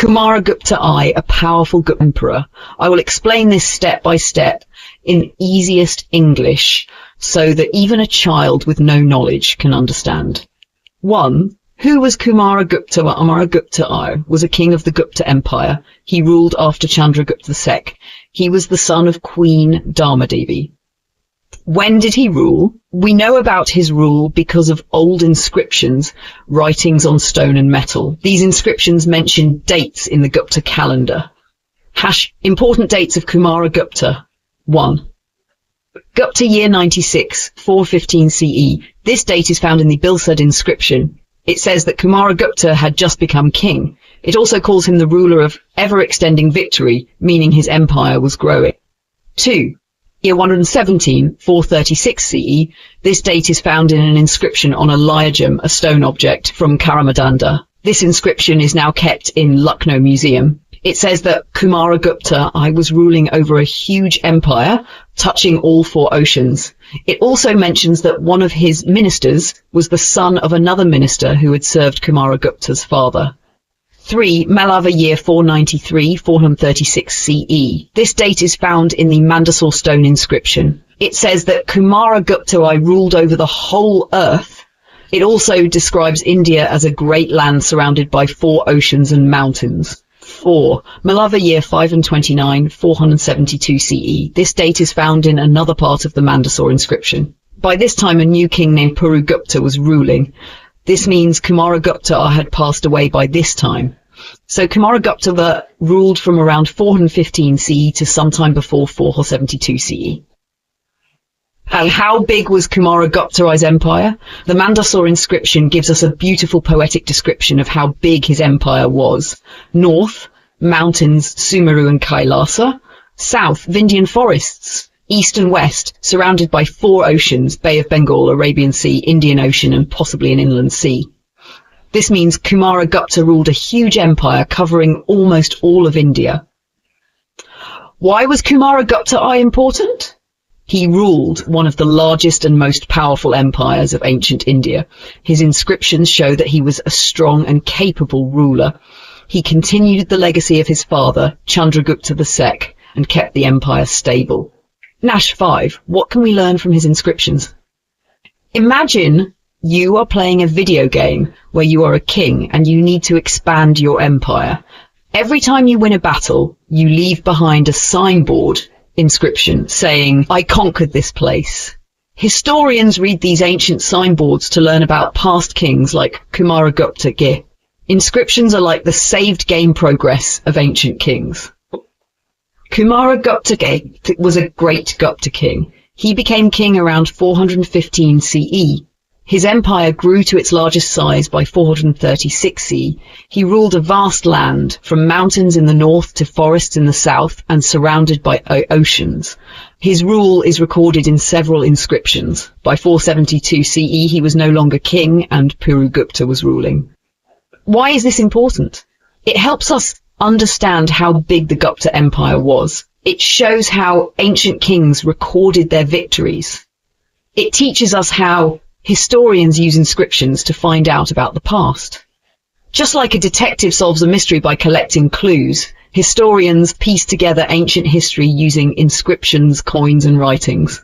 Kumaragupta I, a powerful Gupta emperor. I will explain this step by step in easiest English so that even a child with no knowledge can understand. 1. Who was Kumaragupta? Kumaragupta I was a king of the Gupta Empire. He ruled after Chandragupta II. He was the son of Queen Dharmadevi. When did he rule? We know about his rule because of old inscriptions, writings on stone and metal. These inscriptions mention dates in the Gupta calendar. Important dates of Kumaragupta. 1. Gupta year 96, 415 CE. This date is found in the Bilsad inscription. It says that Kumaragupta had just become king. It also calls him the ruler of ever-extending victory, meaning his empire was growing. 2. Year 117, 436 CE. This date is found in an inscription on a lyajam, a stone object from Karamadanda. This inscription is now kept in Lucknow Museum. It says that Kumaragupta I was ruling over a huge empire, touching all 4 oceans. It also mentions that one of his ministers was the son of another minister who had served Kumaragupta's father. 3. Malava year 493, 436 CE. This date is found in the Mandsaur stone inscription. It says that Kumaragupta I ruled over the whole earth. It also describes India as a great land surrounded by 4 oceans and mountains. 4. Malava year 529, 472 CE. This date is found in another part of the Mandsaur inscription. By this time a new king named Purugupta was ruling. This means Kumaragupta had passed away by this time. So Kumaragupta ruled from around 415 CE to sometime before 472 CE. And how big was Kumaragupta I's empire? The Mandsaur inscription gives us a beautiful poetic description of how big his empire was. North, mountains, Sumeru and Kailasa. South, Vindhyan forests. East and west, surrounded by 4 oceans, Bay of Bengal, Arabian Sea, Indian Ocean, and possibly an inland sea. This means Kumaragupta ruled a huge empire covering almost all of India. Why was Kumaragupta I important? He ruled one of the largest and most powerful empires of ancient India. His inscriptions show that he was a strong and capable ruler. He continued the legacy of his father, Chandragupta II, and kept the empire stable. Nash 5. What can we learn from his inscriptions? Imagine you are playing a video game where you are a king and you need to expand your empire. Every time you win a battle, you leave behind a signboard inscription saying, "I conquered this place." Historians read these ancient signboards to learn about past kings like Kumaragupta I. Inscriptions are like the saved game progress of ancient kings. Kumaragupta I was a great Gupta king. He became king around 415 CE. His empire grew to its largest size by 436 CE. He ruled a vast land, from mountains in the north to forests in the south, and surrounded by oceans. His rule is recorded in several inscriptions. By 472 CE, he was no longer king, and Purugupta was ruling. Why is this important? It helps us understand how big the Gupta Empire was. It shows how ancient kings recorded their victories. It teaches us how historians use inscriptions to find out about the past. Just like a detective solves a mystery by collecting clues, historians piece together ancient history using inscriptions, coins, and writings.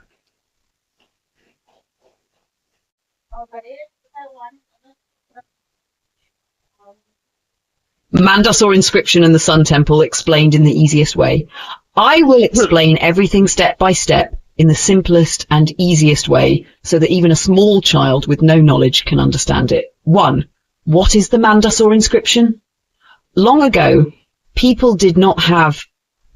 Mandsaur inscription and the Sun Temple explained in the easiest way. I will explain everything step by step in the simplest and easiest way so that even a small child with no knowledge can understand it. 1. What is the Mandsaur inscription? Long ago, people did not have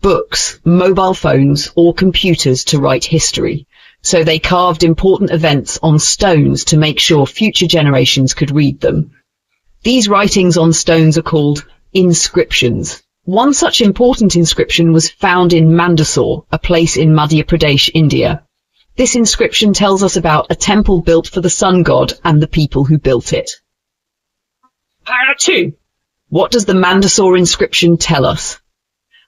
books, mobile phones, or computers to write history, so they carved important events on stones to make sure future generations could read them. These writings on stones are called inscriptions. One such important inscription was found in Mandsaur, a place in Madhya Pradesh, India. This inscription tells us about a temple built for the sun god and the people who built it. Para 2. What does the Mandsaur inscription tell us?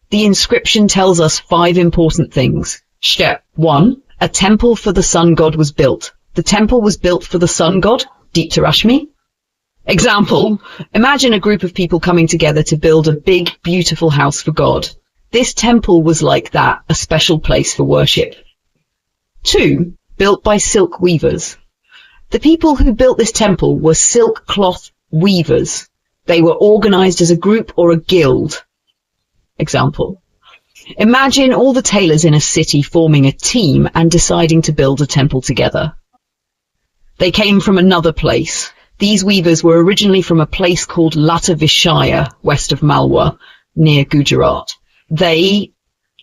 The inscription tells us 5 important things. Step 1. A temple for the sun god was built. The temple was built for the sun god, Dipta Rashmi. Example, imagine a group of people coming together to build a big, beautiful house for God. This temple was like that, a special place for worship. 2. Built by silk weavers. The people who built this temple were silk cloth weavers. They were organized as a group or a guild. Example, imagine all the tailors in a city forming a team and deciding to build a temple together. They came from another place. These weavers were originally from a place called Latavishaya, west of Malwa, near Gujarat. They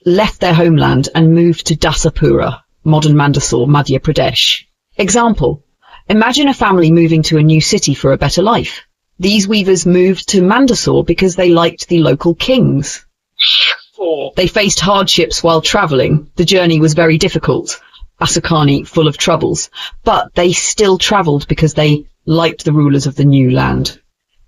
left their homeland and moved to Dasapura, modern Mandsaur, Madhya Pradesh. Example, imagine a family moving to a new city for a better life. These weavers moved to Mandsaur because they liked the local kings. They faced hardships while travelling. The journey was very difficult, Asakani full of troubles, but they still travelled because they liked the rulers of the new land.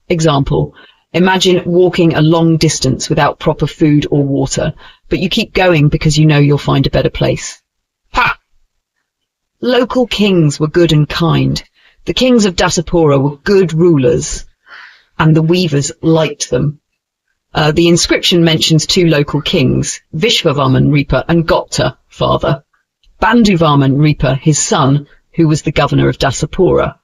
Example, imagine walking a long distance without proper food or water, but you keep going because you know you'll find a better place. Ha! Local kings were good and kind. The kings of Dasapura were good rulers, and the weavers liked them. The inscription mentions 2 local kings, Vishvavarman Reaper and Gupta, father. Bandhuvarman Reaper, his son, who was the governor of Dasapura.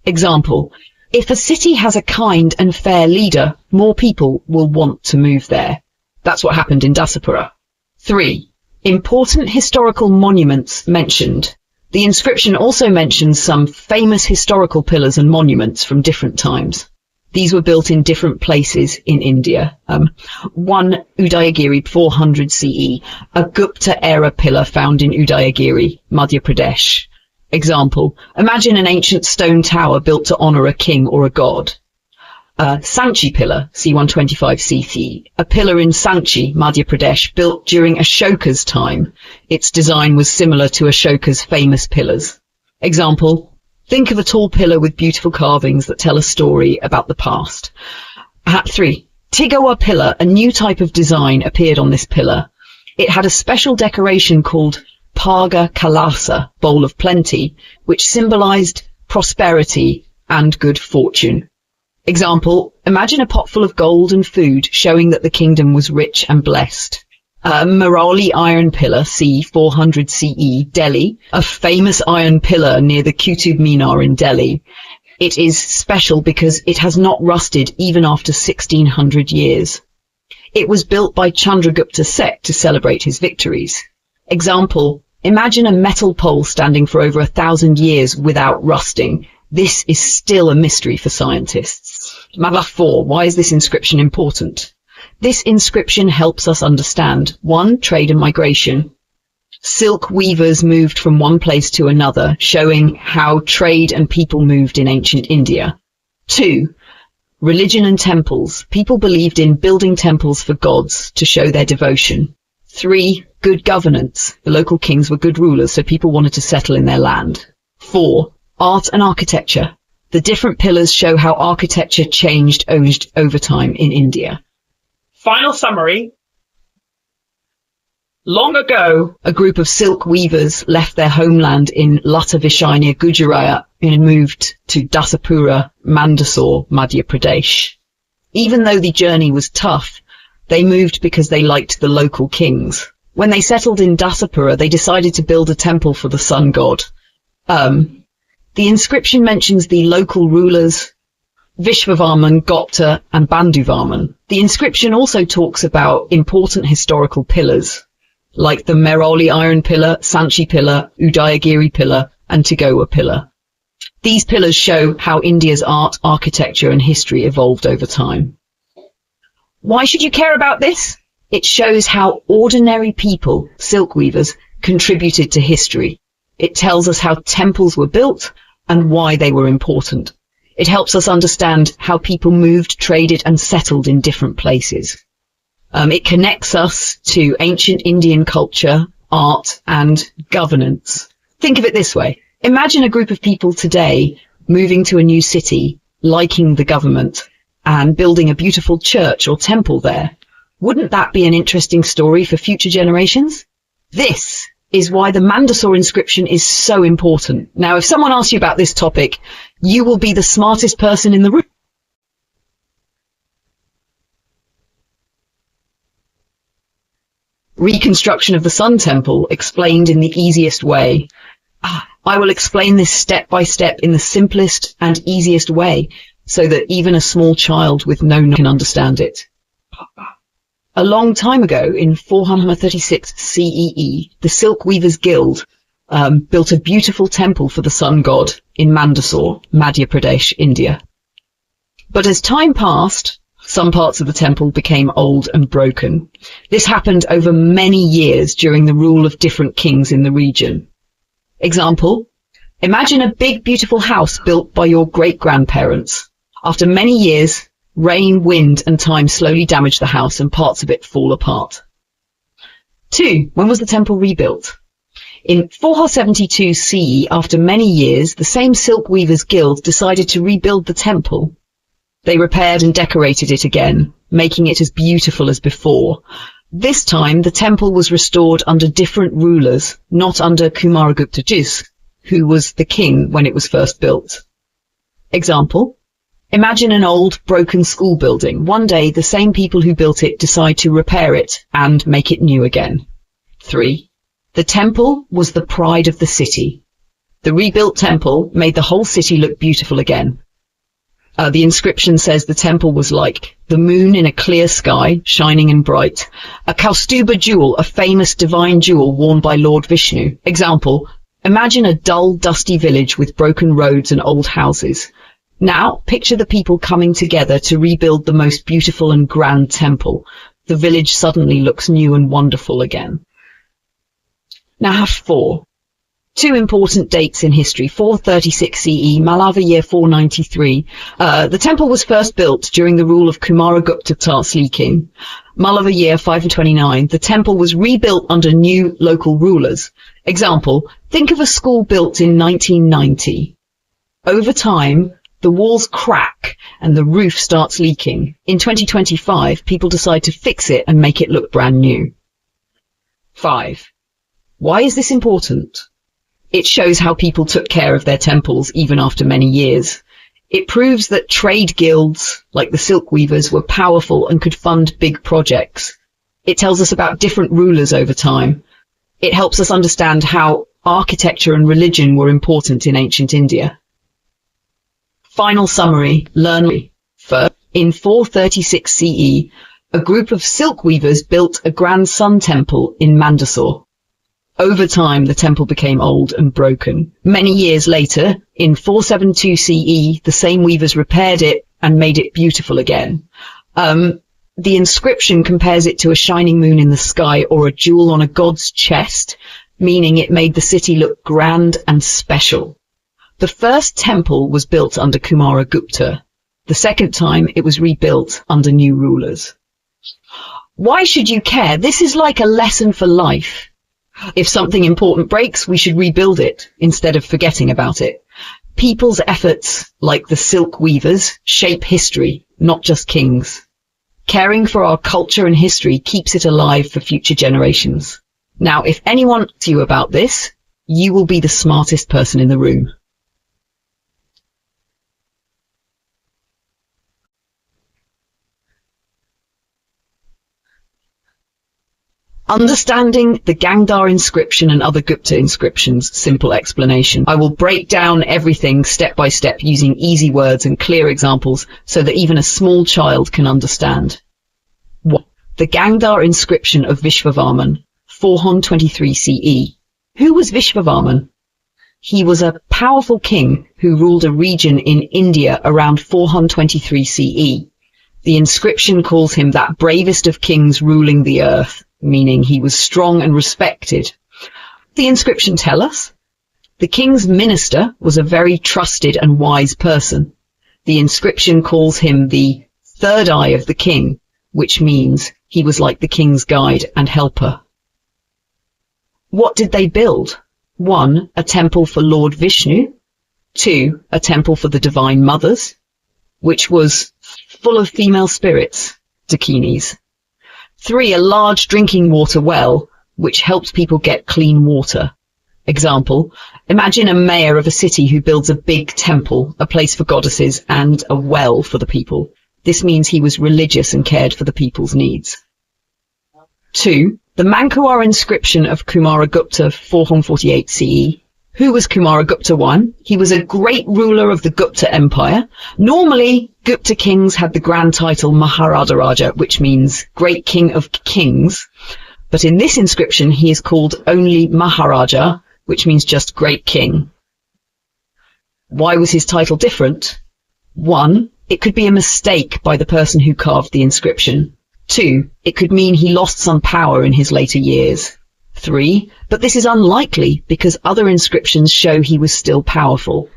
Example, if a city has a kind and fair leader, more people will want to move there. That's what happened in Dasapura. 3. Important historical monuments mentioned. The inscription also mentions some famous historical pillars and monuments from different times. These were built in different places in India. 1. Udayagiri, 400 CE, a Gupta-era pillar found in Udayagiri, Madhya Pradesh. Example, imagine an ancient stone tower built to honour a king or a god. Sanchi pillar, C125 CC, a pillar in Sanchi, Madhya Pradesh, built during Ashoka's time. Its design was similar to Ashoka's famous pillars. Example, think of a tall pillar with beautiful carvings that tell a story about the past. 3. Tigawa pillar, a new type of design appeared on this pillar. It had a special decoration called Paga Kalasa, bowl of plenty, which symbolized prosperity and good fortune. Example, imagine a pot full of gold and food, showing that the kingdom was rich and blessed. Marauli iron pillar, C 400 CE, Delhi, a famous iron pillar near the Qutub Minar in Delhi. It is special because it has not rusted even after 1600 years. It was built by Chandragupta sect to celebrate his victories. Example, imagine a metal pole standing for over 1,000 years without rusting. This is still a mystery for scientists. Madhya 4. Why is this inscription important? This inscription helps us understand 1. Trade and migration. Silk weavers moved from one place to another, showing how trade and people moved in ancient India. 2. Religion and temples. People believed in building temples for gods to show their devotion. 3. Good governance. The local kings were good rulers, so people wanted to settle in their land. 4. Art and architecture. The different pillars show how architecture changed over time in India. Final summary. Long ago, a group of silk weavers left their homeland in Latavishaya near Gujarat and moved to Dasapura, Mandsaur, Madhya Pradesh. Even though the journey was tough, they moved because they liked the local kings. When they settled in Dasapura, they decided to build a temple for the sun god. The inscription mentions the local rulers, Vishvavarman, Gupta, and Bandhuvarman. The inscription also talks about important historical pillars, like the Mehrauli iron pillar, Sanchi pillar, Udayagiri pillar, and Tigawa pillar. These pillars show how India's art, architecture, and history evolved over time. Why should you care about this? It shows how ordinary people, silk weavers, contributed to history. It tells us how temples were built and why they were important. It helps us understand how people moved, traded, and settled in different places. It connects us to ancient Indian culture, art, and governance. Think of it this way. Imagine a group of people today moving to a new city, liking the government, and building a beautiful church or temple there. Wouldn't that be an interesting story for future generations? This is why the Mandsaur inscription is so important. Now, if someone asks you about this topic, You will be the smartest person in the room. Reconstruction of the Sun Temple explained in the easiest way. I will explain this step by step in the simplest and easiest way, so that even a small child with no knowledge can understand it. A long time ago, in 436 CEE, the Silk Weavers Guild built a beautiful temple for the sun god in Mandsaur, Madhya Pradesh, India. But as time passed, some parts of the temple became old and broken. This happened over many years during the rule of different kings in the region. Example, imagine a big beautiful house built by your great-grandparents. After many years, rain, wind and time slowly damage the house and parts of it fall apart. 2. When was the temple rebuilt? In 472 CE, after many years, the same Silk Weavers Guild decided to rebuild the temple. They repaired and decorated it again, making it as beautiful as before. This time, the temple was restored under different rulers, not under Kumaragupta, who was the king when it was first built. Example, imagine an old, broken school building. One day, the same people who built it decide to repair it and make it new again. 3. The temple was the pride of the city. The rebuilt temple made the whole city look beautiful again. The inscription says the temple was like the moon in a clear sky, shining and bright. A Kaustuba jewel, a famous divine jewel worn by Lord Vishnu. Example, imagine a dull, dusty village with broken roads and old houses. Now, picture the people coming together to rebuild the most beautiful and grand temple. The village suddenly looks new and wonderful again. Now, 4. 2 important dates in history. 436 CE, Malava year 493. The temple was first built during the rule of Kumaragupta Tarsli king. Malava year 529. The temple was rebuilt under new local rulers. Example, think of a school built in 1990. Over time, the walls crack and the roof starts leaking. In 2025, people decide to fix it and make it look brand new. 5. Why is this important? It shows how people took care of their temples even after many years. It proves that trade guilds, like the Silk Weavers, were powerful and could fund big projects. It tells us about different rulers over time. It helps us understand how architecture and religion were important in ancient India. Final summary, learn. First, in 436 CE, a group of Silk Weavers built a grand sun temple in Mandsaur. Over time, the temple became old and broken. Many years later, in 472 CE, the same weavers repaired it and made it beautiful again. The inscription compares it to a shining moon in the sky or a jewel on a god's chest, meaning it made the city look grand and special. The first temple was built under Kumaragupta. The second time, it was rebuilt under new rulers. Why should you care? This is like a lesson for life. If something important breaks, we should rebuild it instead of forgetting about it. People's efforts, like the Silk Weavers, shape history, not just kings. Caring for our culture and history keeps it alive for future generations. Now, if anyone asks you about this, you will be the smartest person in the room. Understanding the Gangdar inscription and other Gupta inscriptions. Simple explanation. I will break down everything step by step using easy words and clear examples so that even a small child can understand. 1. The Gangdar inscription of Vishvavarman, 423 CE. Who was Vishvavarman? He was a powerful king who ruled a region in India around 423 CE. The inscription calls him that bravest of kings ruling the earth, meaning he was strong and respected. The inscription tells us the king's minister was a very trusted and wise person. The inscription calls him the third eye of the king, which means he was like the king's guide and helper. What did they build? 1. A temple for Lord Vishnu. 2. A temple for the Divine Mothers, which was full of female spirits, dakinis. 3. A large drinking water well, which helps people get clean water. Example, imagine a mayor of a city who builds a big temple, a place for goddesses, and a well for the people. This means he was religious and cared for the people's needs. 2. The Mankuwar inscription of Kumaragupta 448 CE. Who was Kumaragupta I? He was a great ruler of the Gupta Empire. Normally, Gupta kings had the grand title Maharaja, which means Great King of Kings. But in this inscription, he is called only Maharaja, which means just Great King. Why was his title different? 1. It could be a mistake by the person who carved the inscription. 2. It could mean he lost some power in his later years. 3. But this is unlikely because other inscriptions show he was still powerful.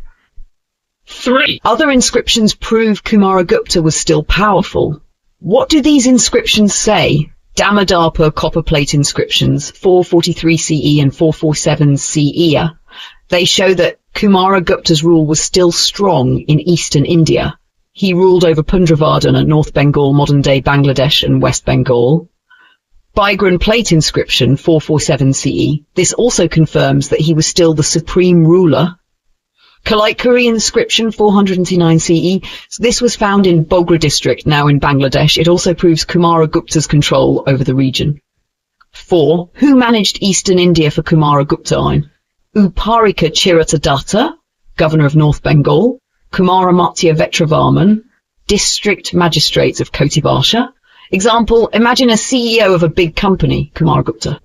3. Other inscriptions prove Kumaragupta was still powerful. What do these inscriptions say? Damodarpa copper plate inscriptions, 443 CE and 447 CE. They show that Kumaragupta's rule was still strong in eastern India. He ruled over Pundravardan, North Bengal, modern-day Bangladesh and West Bengal. Bygran plate inscription, 447 CE. This also confirms that he was still the supreme ruler. Kalaikuri inscription, 409 CE. This was found in Bogra district, now in Bangladesh. It also proves Kumaragupta's control over the region. 4. Who managed eastern India for Kumaragupta I? Uparika Chiratadatta, governor of North Bengal. Kumaramatya Vetravarman, district magistrates of Kotibasha. Example, imagine a CEO of a big company, Kumaragupta.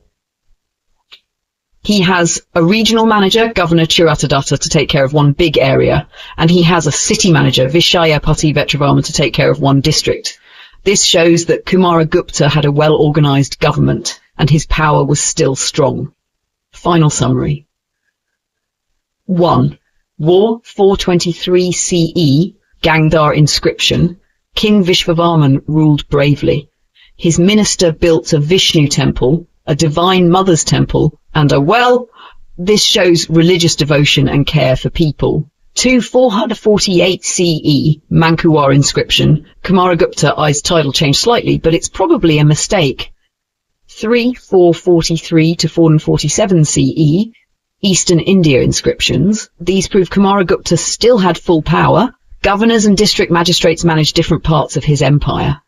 He has a regional manager, Governor Chiratadatta, to take care of one big area, and he has a city manager, Vishayapati Vetravarman, to take care of one district. This shows that Kumaragupta had a well-organized government, and his power was still strong. Final summary. 1. War 423 CE, Gangdar inscription. King Vishvavarman ruled bravely. His minister built a Vishnu temple, a Divine Mother's temple, and a well. This shows religious devotion and care for people. 2. 448 CE, Mankuwar inscription. Kumaragupta I's title changed slightly, but it's probably a mistake. 3. 443 to 447 CE, Eastern India inscriptions. These prove Kumaragupta still had full power. Governors and district magistrates managed different parts of his empire.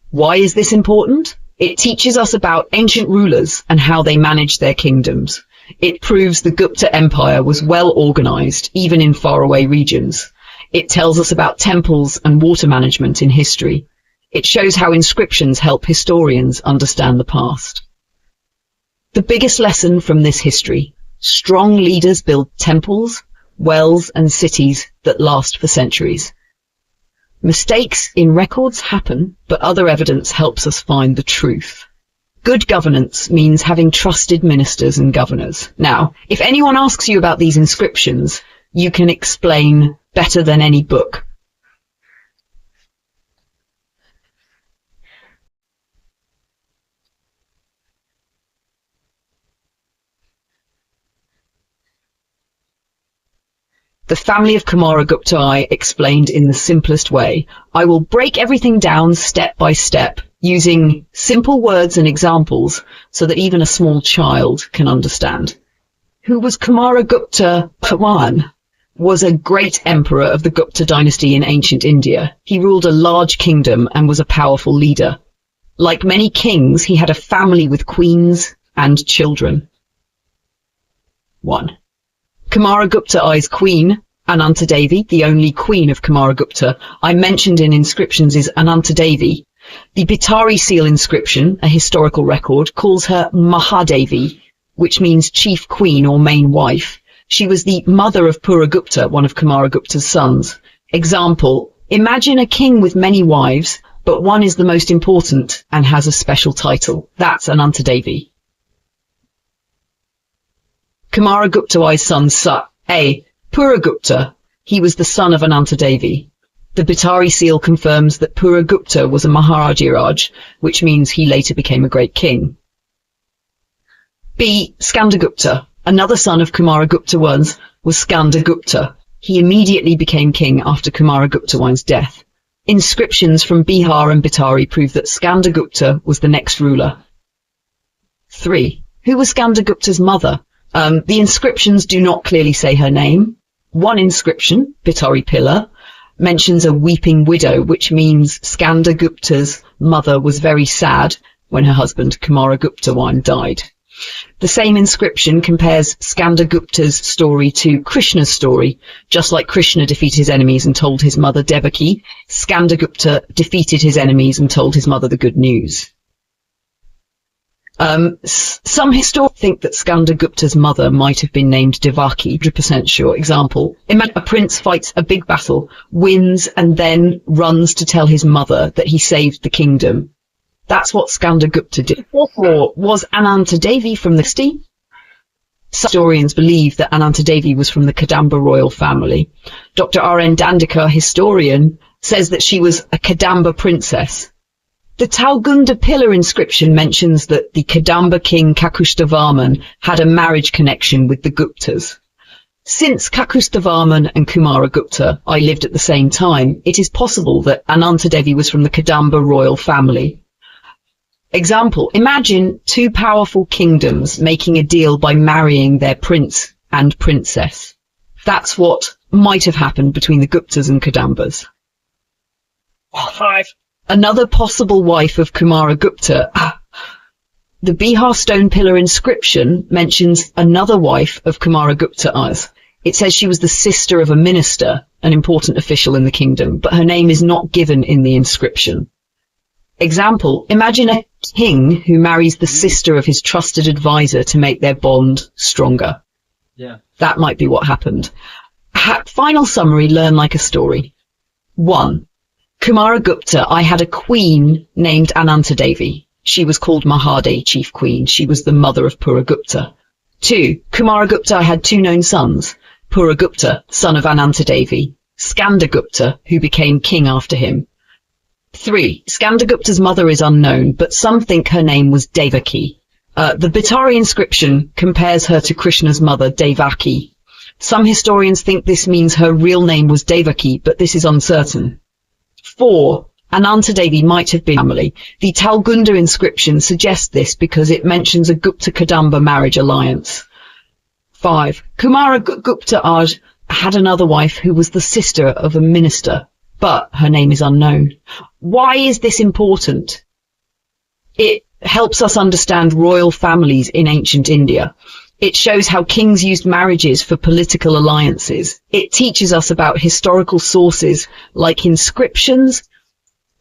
Why is this important? It teaches us about ancient rulers and how they managed their kingdoms. It proves the Gupta Empire was well organized, even in faraway regions. It tells us about temples and water management in history. It shows how inscriptions help historians understand the past. The biggest lesson from this history: strong leaders build temples, wells, and cities that last for centuries. Mistakes in records happen, but other evidence helps us find the truth. Good governance means having trusted ministers and governors. Now, if anyone asks you about these inscriptions, you can explain better than any book. The family of Kumaragupta I explained in the simplest way. I will break everything down step by step, using simple words and examples so that even a small child can understand. Who was Kumaragupta I? Was a great emperor of the Gupta dynasty in ancient India. He ruled a large kingdom and was a powerful leader. Like many kings, he had a family with queens and children. 1. Kumaragupta I's queen, Anantadevi, the only queen of Kumaragupta, I mentioned in inscriptions, is Anantadevi. The Bitari seal inscription, a historical record, calls her Mahadevi, which means chief queen or main wife. She was the mother of Puragupta, one of Kumaragupta's sons. Example, imagine a king with many wives, but one is the most important and has a special title. That's Anantadevi. Kumaragupta I's son A. Puragupta. He was the son of Anantadevi. The Bitari seal confirms that Puragupta was a Maharajiraj, which means he later became a great king. B. Skandagupta. Another son of Kumaragupta was Skandagupta. He immediately became king after Kumaragupta I's death. Inscriptions from Bihar and Bitari prove that Skandagupta was the next ruler. 3. Who was Skandagupta's mother? The inscriptions do not clearly say her name. One inscription, Bitari Pillar, mentions a weeping widow, which means Skanda Gupta's mother was very sad when her husband Kumara Gupta I died. The same inscription compares Skanda Gupta's story to Krishna's story. Just like Krishna defeated his enemies and told his mother Devaki, Skanda Gupta defeated his enemies and told his mother the good news. Some historians think that Skanda Gupta's mother might have been named Devaki, 100% sure. Example, imagine a prince fights a big battle, wins, and then runs to tell his mother that he saved the kingdom. That's what Skanda Gupta did. Or was Ananta Devi from the city? Some historians believe that Ananta Devi was from the Kadamba royal family. Dr. R.N. Dandekar, historian, says that she was a Kadamba princess. The Talgunda pillar inscription mentions that the Kadamba king Kakustavarman had a marriage connection with the Guptas. Since Kakustavarman and Kumara Gupta I lived at the same time, it is possible that Ananta Devi was from the Kadamba royal family. Example, imagine two powerful kingdoms making a deal by marrying their prince and princess. That's what might have happened between the Guptas and Kadambas. 5. Another possible wife of Kumara Gupta. The Bihar stone pillar inscription mentions another wife of Kumara Gupta as. It says she was the sister of a minister, an important official in the kingdom, but her name is not given in the inscription. Example, imagine a king who marries the sister of his trusted advisor to make their bond stronger. Yeah. That might be what happened. Final summary, learn like a story. 1. Kumara Gupta I had a queen named Ananta Devi. She was called Mahade, chief queen. She was the mother of Pura Gupta. 2. Kumara Gupta I had two known sons. Pura Gupta, son of Ananta Devi. Skanda Gupta, who became king after him. 3. Skanda Gupta's mother is unknown, but some think her name was Devaki. The Bitari inscription compares her to Krishna's mother, Devaki. Some historians think this means her real name was Devaki, but this is uncertain. 4. Ananta Devi might have been family. The Talgunda inscription suggests this because it mentions a Gupta-Kadamba marriage alliance. 5. Kumara Gupta had another wife who was the sister of a minister, but her name is unknown. Why is this important? It helps us understand royal families in ancient India. It shows how kings used marriages for political alliances. It teaches us about historical sources like inscriptions.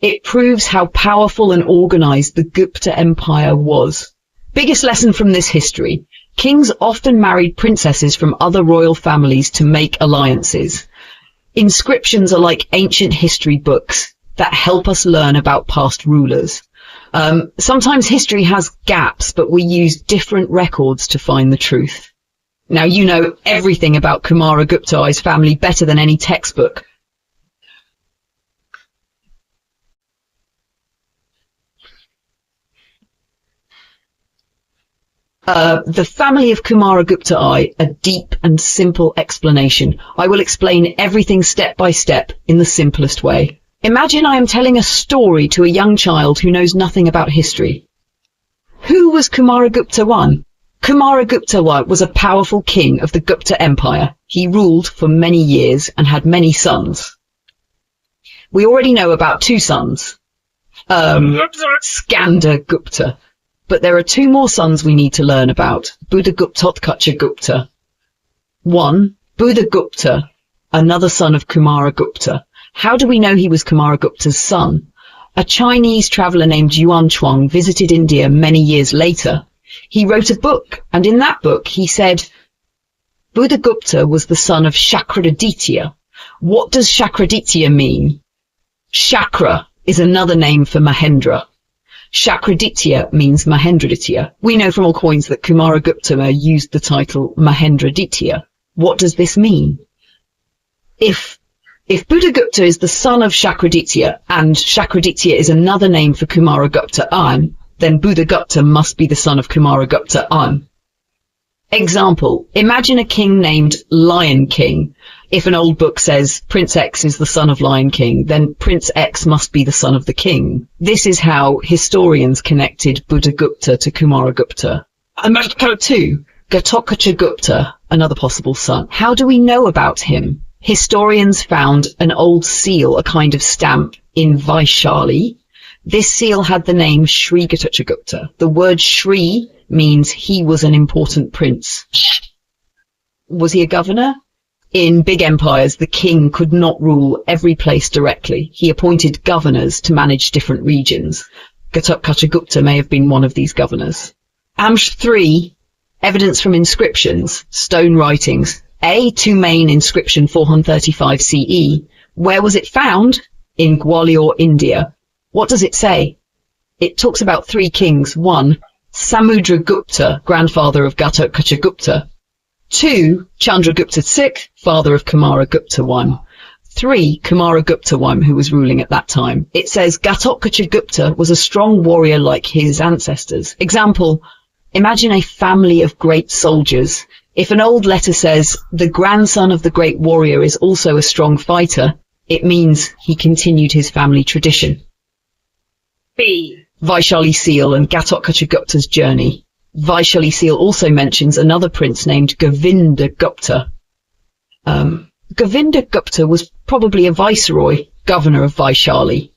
It proves how powerful and organized the Gupta Empire was. Biggest lesson from this history. Kings often married princesses from other royal families to make alliances. Inscriptions are like ancient history books that help us learn about past rulers. Sometimes history has gaps, but we use different records to find the truth. Now you know everything about Kumara Gupta's family better than any textbook. The family of Kumara Gupta a deep and simple explanation. I will explain everything step by step in the simplest way. Imagine I am telling a story to a young child who knows nothing about history. Who was Kumara Gupta I? Kumara Gupta I was a powerful king of the Gupta Empire. He ruled for many years and had many sons. We already know about two sons. Skanda Gupta. But there are two more sons we need to learn about. Buddhaguptotkacha Gupta. 1. Buddhagupta, another son of Kumara Gupta. How do we know he was Kumara Gupta's son? A Chinese traveller named Yuan Chuang visited India many years later. He wrote a book, and in that book he said, Buddhagupta was the son of Shakraditya. What does Shakraditya mean? Shakra is another name for Mahendra. Shakraditya means Mahendraditya. We know from all coins that Kumara Gupta used the title Mahendraditya. What does this mean? If Buddhagupta is the son of Shakraditya and Shakraditya is another name for Kumara Gupta then Buddhagupta must be the son of Kumara Gupta Example, imagine a king named Lion King. If an old book says Prince X is the son of Lion King, then Prince X must be the son of the king. This is how historians connected Buddhagupta to Kumara Gupta. And code 2. Gupta, another possible son. How do we know about him? Historians found an old seal, a kind of stamp, in Vaishali. This seal had the name Sri Gupta. The word Sri means he was an important prince. Was he a governor? In big empires, the king could not rule every place directly. He appointed governors to manage different regions. Gupta may have been one of these governors. Amsh 3. Evidence from inscriptions, stone writings. Two main inscription 435 CE. Where was it found? In Gwalior, India. What does it say? It talks about 3 kings. 1. Samudragupta, grandfather of Gupta. 2. Chandragupta Sikh, father of Kumaragupta I. 3. Kumaragupta I, who was ruling at that time. It says Gupta was a strong warrior like his ancestors. Example, imagine a family of great soldiers. If an old letter says, the grandson of the great warrior is also a strong fighter, it means he continued his family tradition. B. Vaishali seal and Gupta's journey. Vaishali seal also mentions another prince named Govinda Gupta. Govinda Gupta was probably a viceroy, governor of Vaishali.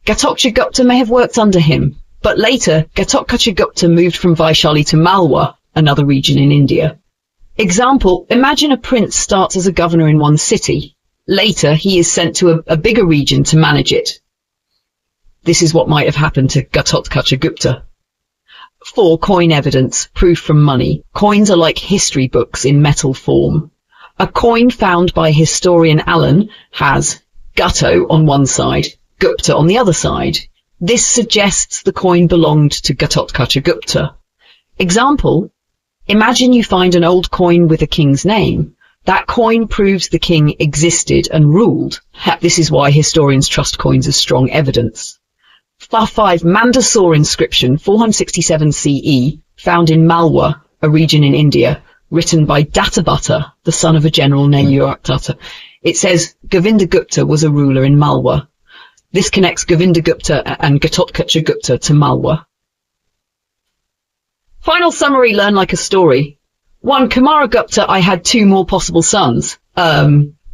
Gupta may have worked under him, but later Gupta moved from Vaishali to Malwa, another region in India. Example, imagine a prince starts as a governor in one city. Later, he is sent to a bigger region to manage it. This is what might have happened to Gupta. 4. Coin evidence, proof from money. Coins are like history books in metal form. A coin found by historian Allen has Gutto on one side, Gupta on the other side. This suggests the coin belonged to Gupta. Example, imagine you find an old coin with a king's name. That coin proves the king existed and ruled. This is why historians trust coins as strong evidence. 5. Mandsaur inscription, 467 CE, found in Malwa, a region in India, written by Databhatta, the son of a general named Datta. It says Govinda Gupta was a ruler in Malwa. This connects Govinda Gupta and Gupta to Malwa. Final summary, learn like a story. 1. Kumaragupta, I had 2 more possible sons.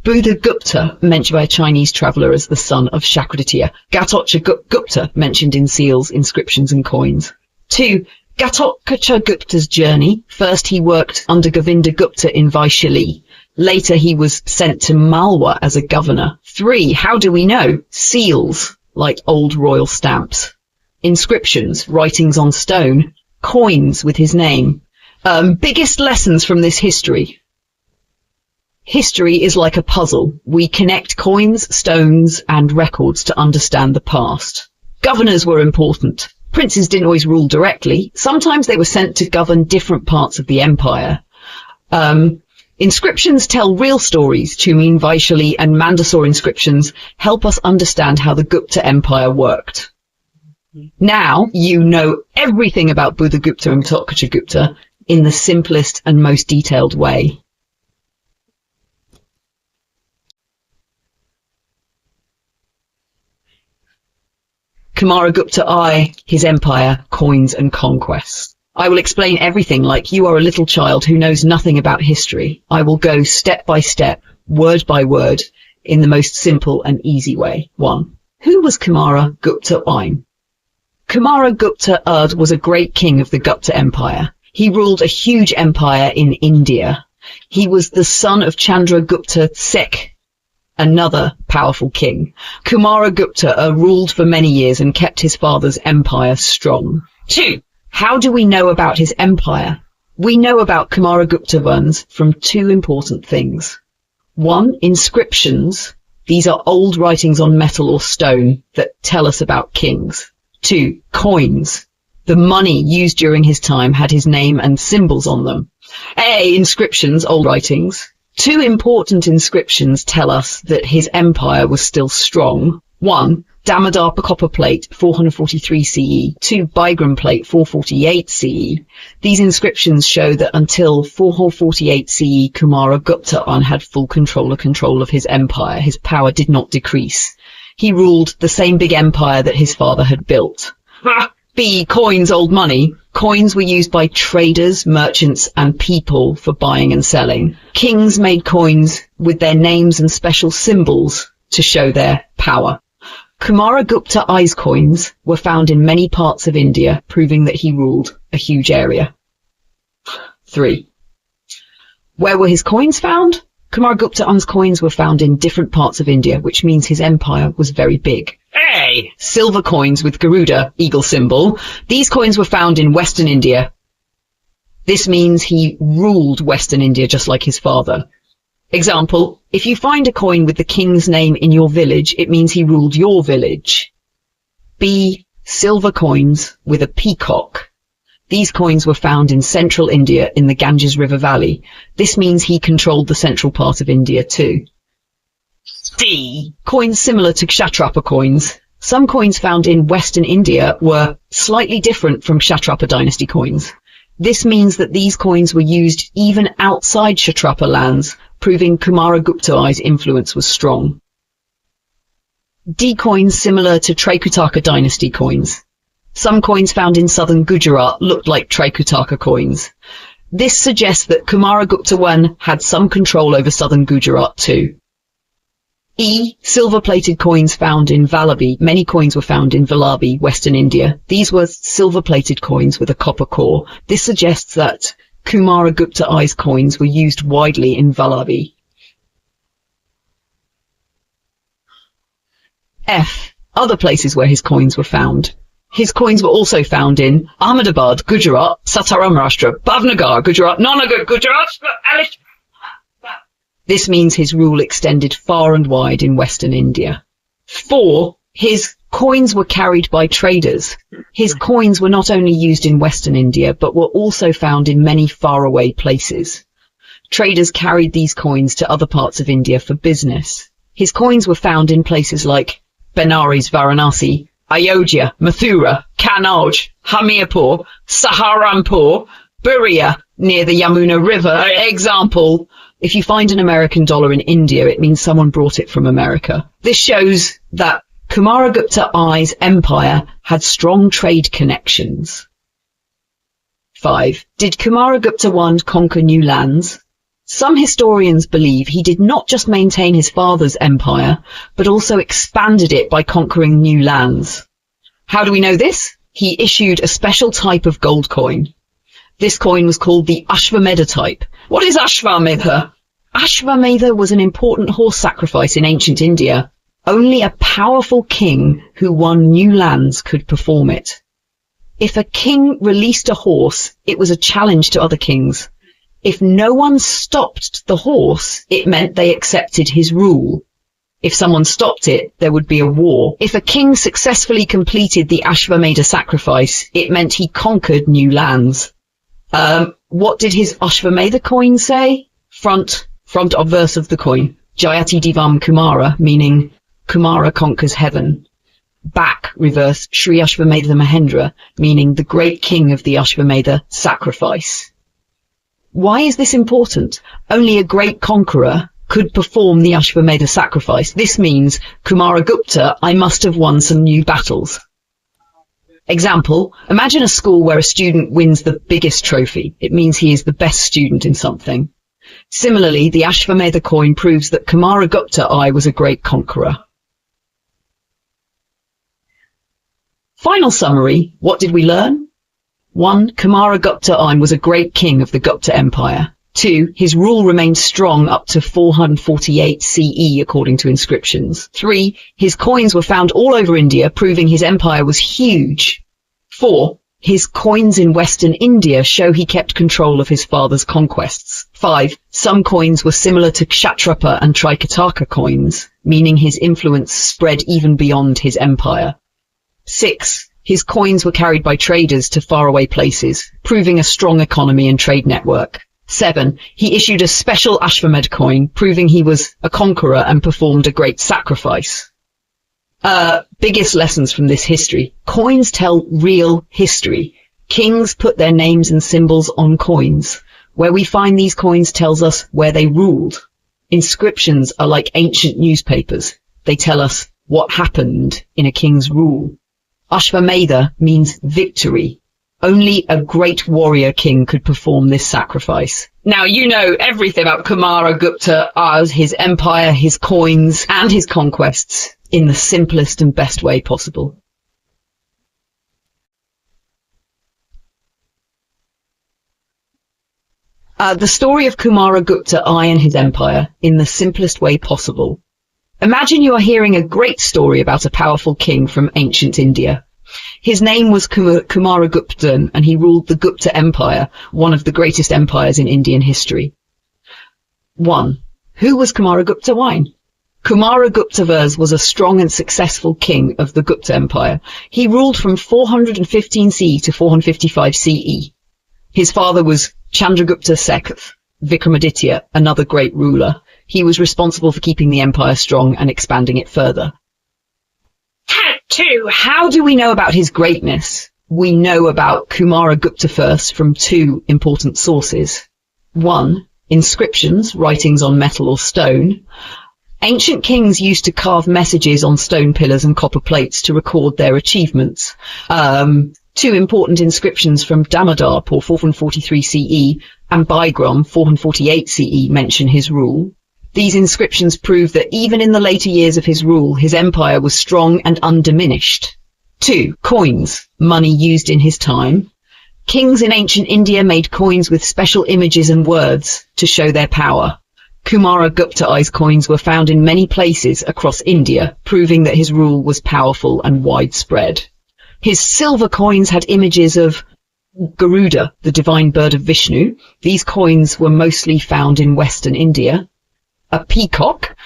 Buddha Gupta, mentioned by a Chinese traveller as the son of Shakraditya. Gupta, mentioned in seals, inscriptions and coins. 2. Gupta's journey. First he worked under Govinda Gupta in Vaishali. Later he was sent to Malwa as a governor. 3. How do we know? Seals, like old royal stamps. Inscriptions, writings on stone. Coins with his name. Biggest lessons from this history. History is like a puzzle. We connect coins, stones, and records to understand the past. Governors were important. Princes didn't always rule directly. Sometimes they were sent to govern different parts of the empire. Inscriptions tell real stories. Chumin, Vaishali, and Mandsaur inscriptions help us understand how the Gupta Empire worked. Now you know everything about Buddha Gupta and Gupta in the simplest and most detailed way. Kumaragupta I, his empire, coins and conquests. I will explain everything like you are a little child who knows nothing about history. I will go step by step, word by word, in the most simple and easy way. 1. Who was Kumaragupta I? Kumaragupta I was a great king of the Gupta Empire. He ruled a huge empire in India. He was the son of Chandragupta Sikh, another powerful king. Kumaragupta ruled for many years and kept his father's empire strong. 2. How do we know about his empire? We know about Kumaragupta I's from 2 important things. 1. Inscriptions. These are old writings on metal or stone that tell us about kings. 2. Coins. The money used during his time had his name and symbols on them. Inscriptions, old writings. 2 important inscriptions tell us that his empire was still strong. 1. Damodar copper plate, 443 CE. 2. Bigram plate, 448 CE. These inscriptions show that until 448 CE, Kumaragupta I had full control of his empire. His power did not decrease. He ruled the same big empire that his father had built. B. Coins, old money. Coins were used by traders, merchants, and people for buying and selling. Kings made coins with their names and special symbols to show their power. Kumaragupta I's coins were found in many parts of India, proving that he ruled a huge area. 3. Where were his coins found? Kumaragupta I's coins were found in different parts of India, which means his empire was very big. A. Silver coins with Garuda, eagle symbol. These coins were found in Western India. This means he ruled Western India just like his father. Example, if you find a coin with the king's name in your village, it means he ruled your village. B. Silver coins with a peacock. These coins were found in central India in the Ganges River Valley. This means he controlled the central part of India too. D. Coins similar to Kshatrapa coins. Some coins found in Western India were slightly different from Kshatrapa dynasty coins. This means that these coins were used even outside Kshatrapa lands, proving Kumaragupta I's influence was strong. D. Coins similar to Trikutaka dynasty coins. Some coins found in southern Gujarat looked like Trikutaka coins. This suggests that Kumaragupta I had some control over southern Gujarat too. E. Silver-plated coins found in Vallabhi. Many coins were found in Vallabhi, Western India. These were silver-plated coins with a copper core. This suggests that Kumaragupta I's coins were used widely in Vallabhi. F. Other places where his coins were found. His coins were also found in Ahmedabad, Gujarat, Sataram, Maharashtra, Bhavnagar, Gujarat, Nanagar, Gujarat, Alice. This means his rule extended far and wide in Western India. 4. His coins were carried by traders. His coins were not only used in Western India, but were also found in many faraway places. Traders carried these coins to other parts of India for business. His coins were found in places like Benares, Varanasi, Ayodhya, Mathura, Kannauj, Hamirpur, Saharanpur, Buria, near the Yamuna River. Example, if you find an American dollar in India, it means someone brought it from America. This shows that Kumaragupta I's empire had strong trade connections. 5. Did Kumaragupta I conquer new lands? Some historians believe he did not just maintain his father's empire, but also expanded it by conquering new lands. How do we know this? He issued a special type of gold coin. This coin was called the Ashvamedha type. What is Ashvamedha? Ashvamedha was an important horse sacrifice in ancient India. Only a powerful king who won new lands could perform it. If a king released a horse, it was a challenge to other kings. If no one stopped the horse, it meant they accepted his rule. If someone stopped it, there would be a war. If a king successfully completed the Ashvamedha sacrifice, it meant he conquered new lands. What did his Ashvamedha coin say? Front obverse of the coin. Jayati Divam Kumara, meaning Kumara conquers heaven. Back, reverse, Sri Ashvamedha Mahendra, meaning the great king of the Ashvamedha sacrifice. Why is this important? Only a great conqueror could perform the Ashvamedha sacrifice. This means Kumaragupta I must have won some new battles. Example, imagine a school where a student wins the biggest trophy. It means he is the best student in something. Similarly, the Ashvamedha coin proves that Kumaragupta I was a great conqueror. Final summary, what did we learn? 1. Kumaragupta I was a great king of the Gupta Empire. 2. His rule remained strong up to 448 CE according to inscriptions. 3. His coins were found all over India, proving his empire was huge. 4. His coins in Western India show he kept control of his father's conquests. 5. Some coins were similar to Kshatrapa and Trikutaka coins, meaning his influence spread even beyond his empire. 6. His coins were carried by traders to faraway places, proving a strong economy and trade network. 7. He issued a special Ashvamedha coin, proving he was a conqueror and performed a great sacrifice. Biggest lessons from this history. Coins tell real history. Kings put their names and symbols on coins. Where we find these coins tells us where they ruled. Inscriptions are like ancient newspapers. They tell us what happened in a king's rule. Ashvamedha means victory. Only a great warrior king could perform this sacrifice. Now you know everything about Kumara Gupta, his empire, his coins, and his conquests in the simplest and best way possible. The story of Kumara Gupta I and his empire in the simplest way possible. Imagine you are hearing a great story about a powerful king from ancient India. His name was Kumara Gupta, and he ruled the Gupta Empire, one of the greatest empires in Indian history. 1. Who was Kumara Gupta I? Kumara Gupta was a strong and successful king of the Gupta Empire. He ruled from 415 CE to 455 CE. His father was Chandragupta II, Vikramaditya, another great ruler. He was responsible for keeping the empire strong and expanding it further. Part 2. How do we know about his greatness? We know about Kumara Gupta first from 2 important sources. 1. Inscriptions, writings on metal or stone. Ancient kings used to carve messages on stone pillars and copper plates to record their achievements. 2 important inscriptions from Damodar, 443 CE, and Bigram, 448 CE, mention his rule. These inscriptions prove that even in the later years of his rule, his empire was strong and undiminished. 2. Coins, money used in his time. Kings in ancient India made coins with special images and words to show their power. Kumara Gupta I's coins were found in many places across India, proving that his rule was powerful and widespread. His silver coins had images of Garuda, the divine bird of Vishnu. These coins were mostly found in western India. A peacock.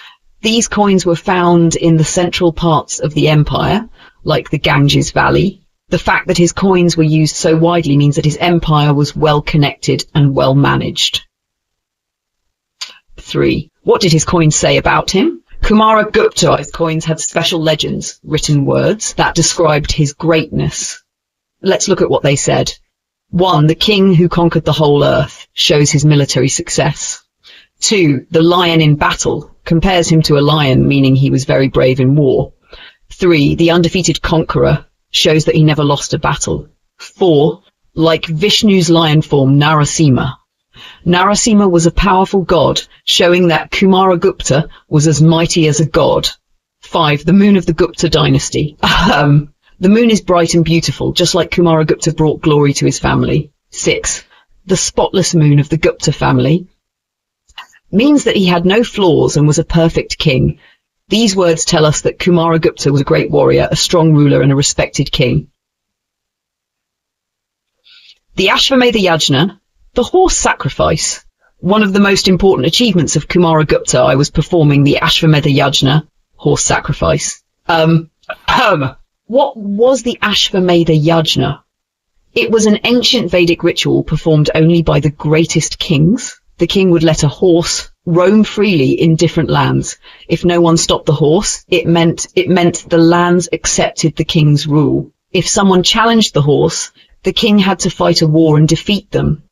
These coins were found in the central parts of the empire, like the Ganges Valley. The fact that his coins were used so widely means that his empire was well connected and well managed. 3. What did his coins say about him? Kumara Gupta's coins had special legends, written words, that described his greatness. Let's look at what they said. 1. The king who conquered the whole earth, shows his military success. 2. The lion in battle, compares him to a lion, meaning he was very brave in war. 3. The undefeated conqueror, shows that he never lost a battle. 4. Like Vishnu's lion form, Narasimha. Narasimha was a powerful god, showing that Kumara Gupta was as mighty as a god. 5. The moon of the Gupta dynasty. The moon is bright and beautiful, just like Kumara Gupta brought glory to his family. 6. The spotless moon of the Gupta family means that he had no flaws and was a perfect king. These words tell us that Kumara Gupta was a great warrior, a strong ruler, and a respected king. The Ashvamedha Yajna, the horse sacrifice. One of the most important achievements of Kumara Gupta I was performing the Ashvamedha Yajna, horse sacrifice. What was the Ashvamedha Yajna? It was an ancient Vedic ritual performed only by the greatest kings. The king would let a horse roam freely in different lands. If no one stopped the horse, it meant the lands accepted the king's rule. If someone challenged the horse, the king had to fight a war and defeat them.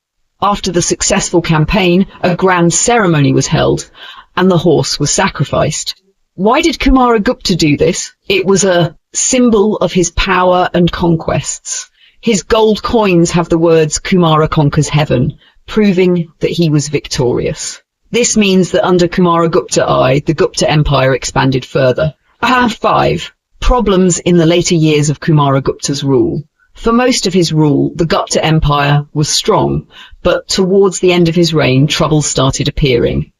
After the successful campaign, a grand ceremony was held, and the horse was sacrificed. Why did Kumara Gupta do this? It was a symbol of his power and conquests. His gold coins have the words Kumara conquers heaven, proving that he was victorious. This means that under Kumara Gupta I, the Gupta Empire expanded further. 5. Problems in the later years of Kumara Gupta's rule. For most of his rule, the Gupta Empire was strong, but towards the end of his reign, troubles started appearing.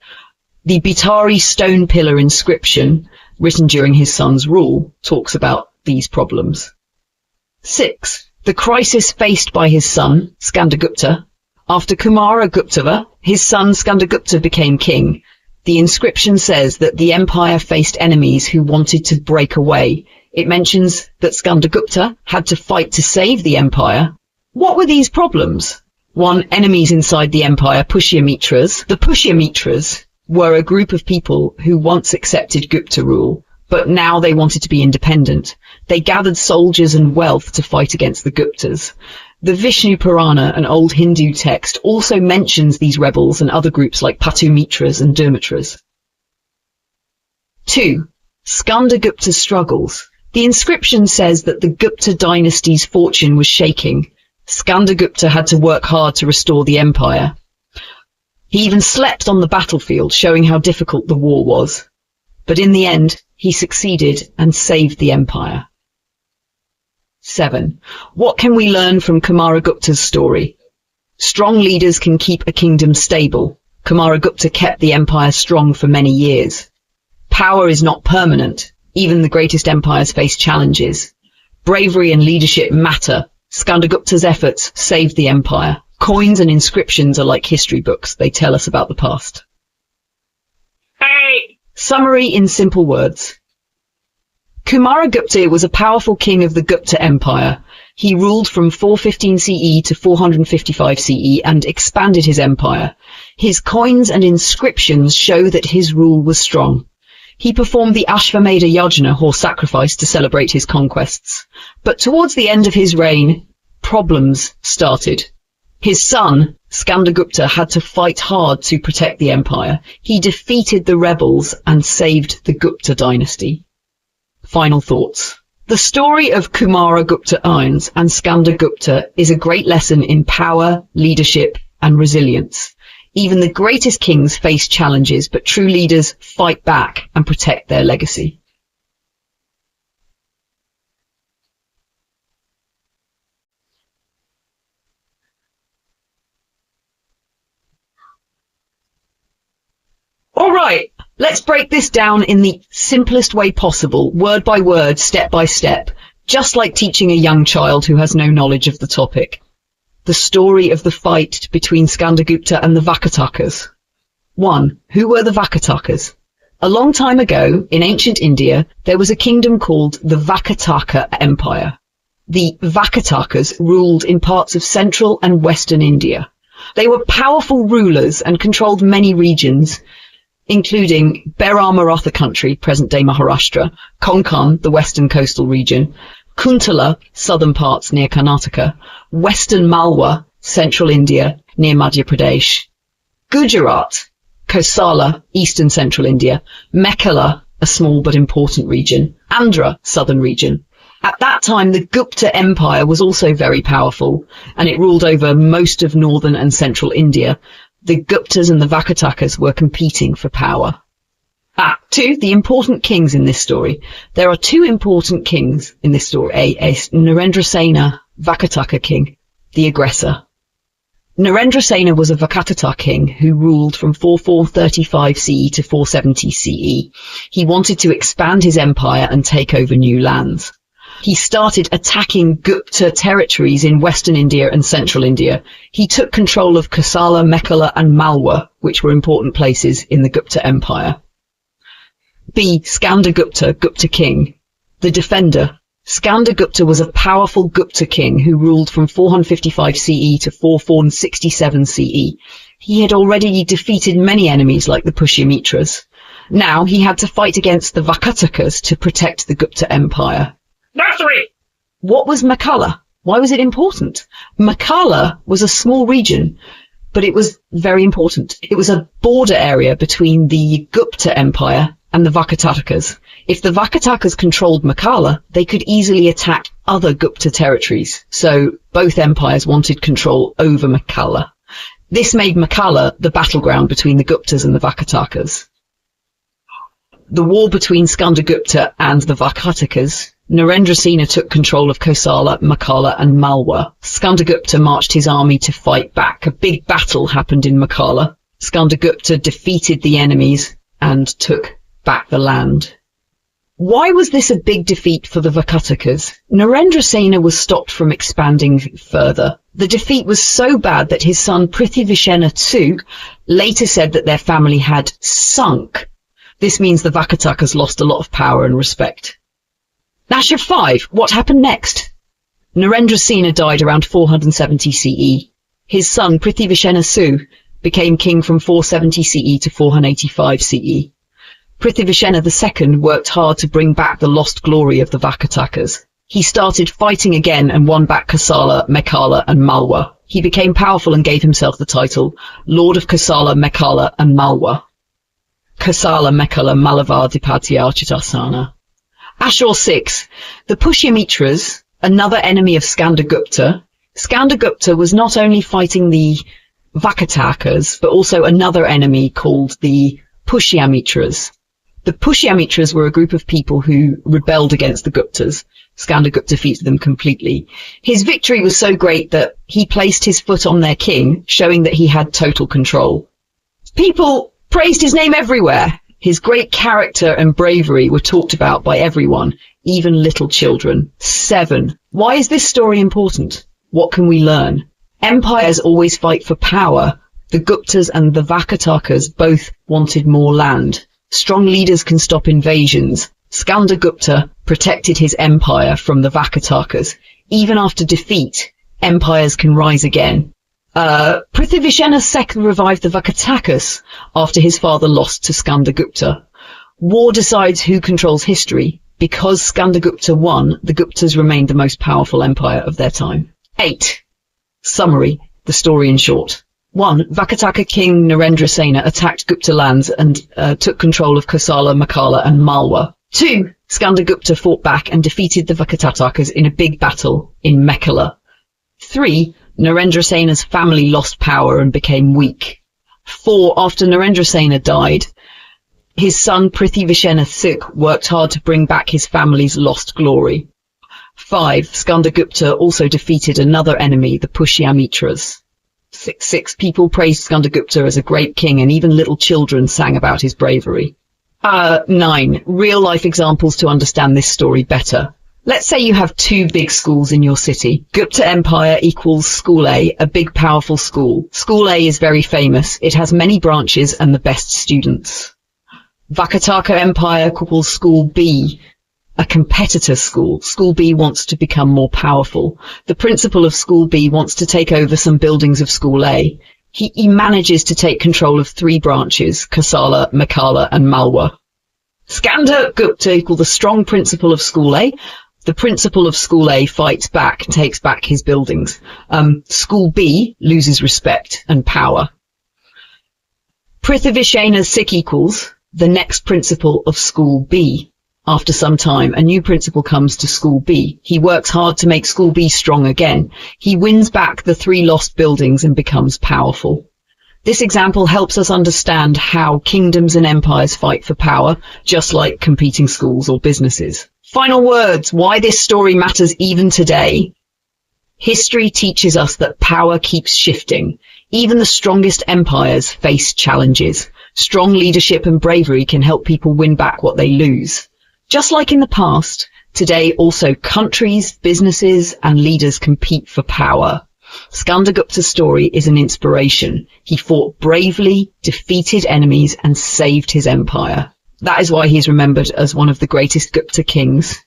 The Bitari stone pillar inscription, written during his son's rule, talks about these problems. 6. The crisis faced by his son, Skandagupta. After Kumara Gupta, his son Skandagupta became king. The inscription says that the empire faced enemies who wanted to break away. It mentions that Skandagupta had to fight to save the empire. What were these problems? 1. Enemies inside the empire, Pushyamitras. The Pushyamitras were a group of people who once accepted Gupta rule, but now they wanted to be independent. They gathered soldiers and wealth to fight against the Guptas. The Vishnu Purana, an old Hindu text, also mentions these rebels and other groups like Patumitras and Durmitras. 2. Skandagupta's struggles. The inscription says that the Gupta dynasty's fortune was shaking. Skandagupta had to work hard to restore the empire. He even slept on the battlefield, showing how difficult the war was. But in the end, he succeeded and saved the empire. 7. What can we learn from Kumaragupta's story? Strong leaders can keep a kingdom stable. Kumaragupta kept the empire strong for many years. Power is not permanent. Even the greatest empires face challenges. Bravery and leadership matter. Skandagupta's efforts saved the empire. Coins and inscriptions are like history books. They tell us about the past. Hey! Summary in simple words. Kumaragupta was a powerful king of the Gupta Empire. He ruled from 415 CE to 455 CE and expanded his empire. His coins and inscriptions show that his rule was strong. He performed the Ashvamedha Yajna, or sacrifice, to celebrate his conquests. But towards the end of his reign, problems started. His son, Skandagupta, had to fight hard to protect the empire. He defeated the rebels and saved the Gupta dynasty. Final thoughts. The story of Kumaragupta and Skandagupta is a great lesson in power, leadership, and resilience. Even the greatest kings face challenges, but true leaders fight back and protect their legacy. All right, let's break this down in the simplest way possible, word by word, step by step, just like teaching a young child who has no knowledge of the topic. The story of the fight between Skandagupta and the Vakatakas. 1. Who were the Vakatakas? A long time ago, in ancient India, there was a kingdom called the Vakataka Empire. The Vakatakas ruled in parts of central and western India. They were powerful rulers and controlled many regions, including Maratha country, present-day Maharashtra, Konkan, the western coastal region, Kuntala, southern parts near Karnataka, western Malwa, central India, near Madhya Pradesh, Gujarat, Kosala, eastern central India, Mekhala, a small but important region, Andhra, southern region. At that time, the Gupta Empire was also very powerful, and it ruled over most of northern and central India. The Guptas and the Vakatakas were competing for power. 2. The important kings in this story. There are 2 important kings in this story. A. Narendrasena, Vakataka king, the aggressor. Narendrasena was a Vakataka king who ruled from 435 CE to 470 CE. He wanted to expand his empire and take over new lands. He started attacking Gupta territories in western India and central India. He took control of Kosala, Mekhala and Malwa, which were important places in the Gupta Empire. B. Skandagupta, Gupta king, the defender. Skandagupta was a powerful Gupta king who ruled from 455 CE to 467 CE. He had already defeated many enemies like the Pushyamitras. Now he had to fight against the Vakatakas to protect the Gupta Empire. Nursery! What was Mekhala? Why was it important? Mekhala was a small region, but it was very important. It was a border area between the Gupta Empire and the Vakatakas. If the Vakatakas controlled Mekhala, they could easily attack other Gupta territories, so both empires wanted control over Mekhala. This made Mekhala the battleground between the Guptas and the Vakatakas. The war between Skandagupta and the Vakatakas. Narendrasena took control of Kosala, Mekhala and Malwa. Skandagupta marched his army to fight back. A big battle happened in Mekhala. Skandagupta defeated the enemies and took back the land. Why was this a big defeat for the Vakatakas? Narendrasena was stopped from expanding further. The defeat was so bad that his son Prithivishena II later said that their family had sunk. This means the Vakatakas lost a lot of power and respect. Nashir 5. What happened next? Narendrasena died around 470 CE. His son Prithivishena II became king from 470 CE to 485 CE. Prithivishena II worked hard to bring back the lost glory of the Vakatakas. He started fighting again and won back Kosala, Mekhala and Malwa. He became powerful and gave himself the title Lord of Kosala, Mekhala and Malwa. Kosala, Mekhala, Malava, Dipatya, Chitasana. Ashur 6. The Pushyamitras, another enemy of Skandagupta, Skandagupta was not only fighting the Vakatakas, but also another enemy called the Pushyamitras. The Pushyamitras were a group of people who rebelled against the Guptas. Skandagupta defeated them completely. His victory was so great that he placed his foot on their king, showing that he had total control. People praised his name everywhere. His great character and bravery were talked about by everyone, even little children. 7. Why is this story important? What can we learn? Empires always fight for power. The Guptas and the Vakatakas both wanted more land. Strong leaders can stop invasions. Skandagupta protected his empire from the Vakatakas. Even after defeat, empires can rise again. Prithivishena II revived the Vakatakas after his father lost to Skandagupta. War decides who controls history. Because Skandagupta won, the Guptas remained the most powerful empire of their time. 8. Summary, the story in short. 1. Vakataka king Narendra Sena attacked Gupta lands and took control of Kosala, Makala and Malwa. 2. Skandagupta fought back and defeated the Vakatakas in a big battle in Mekhala. 3. Narendra Sena's family lost power and became weak. 4. After Narendra Sena died, his son Prithivishena II worked hard to bring back his family's lost glory. 5. Skandagupta also defeated another enemy, the Pushyamitras. 6. People praised Skandagupta as a great king, and even little children sang about his bravery. 9. Real-life examples to understand this story better. Let's say you have 2 big schools in your city. Gupta Empire equals School A, a big powerful school. School A is very famous. It has many branches and the best students. Vakataka Empire equals School B, a competitor school. School B wants to become more powerful. The principal of School B wants to take over some buildings of School A. He manages to take control of 3 branches, Kosala, Makala and Malwa. Skandagupta equals the strong principal of School A. The principal of School A fights back and takes back his buildings. School B loses respect and power. Prithivishena II equals the next principal of School B. After some time, a new principal comes to School B. He works hard to make School B strong again. He wins back the 3 lost buildings and becomes powerful. This example helps us understand how kingdoms and empires fight for power, just like competing schools or businesses. Final words, why this story matters even today. History teaches us that power keeps shifting. Even the strongest empires face challenges. Strong leadership and bravery can help people win back what they lose. Just like in the past, today also countries, businesses and leaders compete for power. Skandagupta's story is an inspiration. He fought bravely, defeated enemies and saved his empire. That is why he is remembered as one of the greatest Gupta kings.